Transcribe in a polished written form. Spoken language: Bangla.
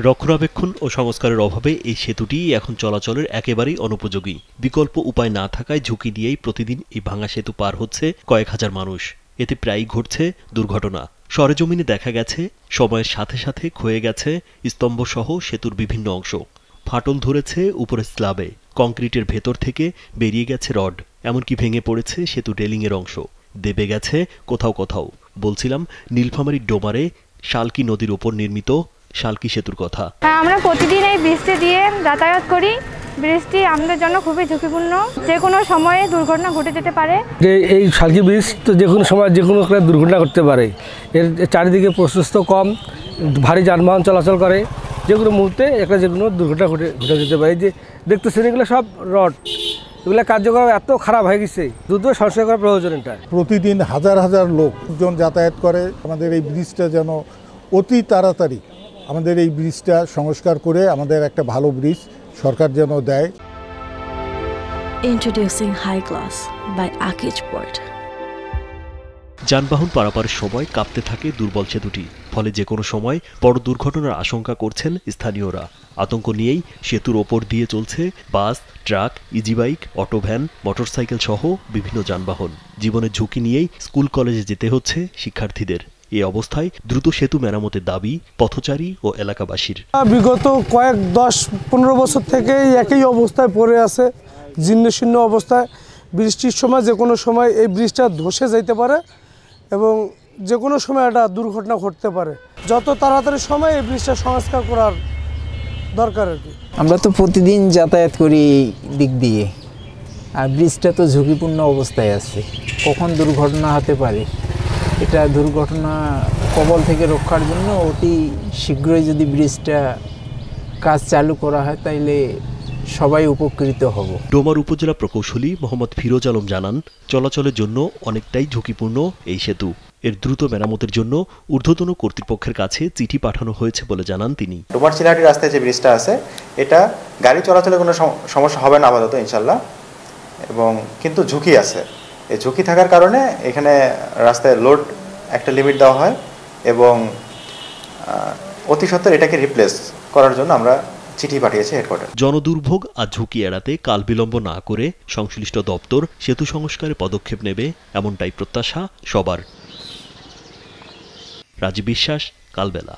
রক্ষণাবেক্ষণ ও সংস্কারের অভাবে এই সেতুটি এখন চলাচলের একেবারেই অনুপযোগী। বিকল্প উপায় না থাকায় ঝুঁকি নিয়েই প্রতিদিন এই ভাঙা সেতু পার হচ্ছে কয়েক হাজার মানুষ। এতে প্রায়ই ঘটছে দুর্ঘটনা। সরেজমিনে দেখা গেছে সময়ের সাথে সাথে ক্ষয়ে গেছে স্তম্ভসহ সেতুর বিভিন্ন অংশ। ফাটল ধরেছে উপরের স্ল্যাবে, কংক্রিটের ভেতর থেকে বেরিয়ে গেছে রড, এমনকি ভেঙে পড়েছে সেতু রেলিংয়ের অংশ, দেবে গেছে কোথাও কোথাও। বলছিলাম নীলফামারীর ডোমারে শালকি নদীর উপর নির্মিত শালকি সেতুর কথা। আমরা প্রতিদিন এই ব্রিজটি দিয়ে যাতায়াত করি। ব্রিজটি আমাদের জন্য খুবই ঝুঁকিপূর্ণ, যে কোনো সময়ে দুর্ঘটনা ঘটে যেতে পারে। এই শালকি ব্রিজ তো যে কোনো সময় যে কোনো দুর্ঘটনা ঘটতে পারে। এর চারিদিকে প্রশস্ত কম, ভারী যানবাহন চলাচল করে, যে কোনো মুহূর্তে একটা যে কোনো দুর্ঘটনা ঘটে যেতে পারে। যে দেখতেছেন এগুলো সব রড, এগুলো কার্যক্রম এত খারাপ হয়ে গেছে, দ্রুত সংস্কার করা প্রয়োজন। এটা প্রতিদিন হাজার হাজার লোকজন যাতায়াত করে। আমাদের এই ব্রিজটা যেন অতি তাড়াতাড়ি আমাদের এই ব্রিজটা সংস্কার করে আমাদের একটা ভালো ব্রিজ সরকার যেন দেয়। Introducing High Glass by Akij Port. যানবাহন পারাপারের সময় কাঁপতে থাকে দুর্বল সেতুটি, ফলে যে কোনো সময় বড় দুর্ঘটনার আশঙ্কা করছেন স্থানীয়রা। আতঙ্ক নিয়েই সেতুর ওপর দিয়ে চলছে বাস, ট্রাক, ইজিবাইক, অটোভ্যান, মোটরসাইকেল সহ বিভিন্ন যানবাহন। জীবনের ঝুঁকি নিয়েই স্কুল কলেজে যেতে হচ্ছে শিক্ষার্থীদের। এই অবস্থায় দ্রুত সেতু মেরামতের দাবি পথচারী ও এলাকাবাসীর। বিগত কয়েক 10-15 বছর থেকেই একই অবস্থায় পড়ে আছে, জীর্ণশীর্ণ অবস্থায়। বৃষ্টির সময় যে কোনো সময় এই ব্রিজটা ধসে যেতে পারে এবং যে কোনো সময় একটা দুর্ঘটনা ঘটতে পারে। যত তাড়াতাড়ি সময় এই ব্রিজটা সংস্কার করার দরকার আর কি। আমরা তো প্রতিদিন যাতায়াত করি এই দিক দিয়ে, আর ব্রিজটা তো ঝুঁকিপূর্ণ অবস্থায় আছে, কখন দুর্ঘটনা হতে পারে। এটা দুর্ঘটনা কবল থেকে রক্ষার জন্য অতি শীঘ্রই যদি ব্রিজটা কাজ চালু করা হয় তাইলে সবাই উপকৃত হব। ডোমার উপজেলা প্রকৌশলী মোহাম্মদ ফিরোজ আলম জানান, চলাচলের জন্য অনেকটাই ঝুঁকিপূর্ণ এই সেতু। এর দ্রুত মেরামতের জন্য ঊর্ধ্বতন কর্তৃপক্ষের কাছে চিঠি পাঠানো হয়েছে বলে জানান তিনি। ডোমার চিলাহাটি রাস্তায় যে ব্রিজটা আছে, এটা গাড়ি চলাচলে কোনো সমস্যা হবে না আপাতত ইনশাল্লাহ, এবং কিন্তু ঝুঁকি আছে। এই ঝুঁকি থাকার কারণে এখানে রাস্তায় লোড একটা লিমিট দেওয়া হয় এবং অতি সত্বর এটাকে রিপ্লেস করার জন্য আমরা চিঠি পাঠিয়েছি হেডকোয়ার্টার। জনদুর্ভোগ আর ঝুঁকি এড়াতে কাল বিলম্ব না করে সংশ্লিষ্ট দপ্তর সেতু সংস্কারে পদক্ষেপ নেবে, এমনটাই প্রত্যাশা সবার। রাজীব বিশ্বাস, কালবেলা।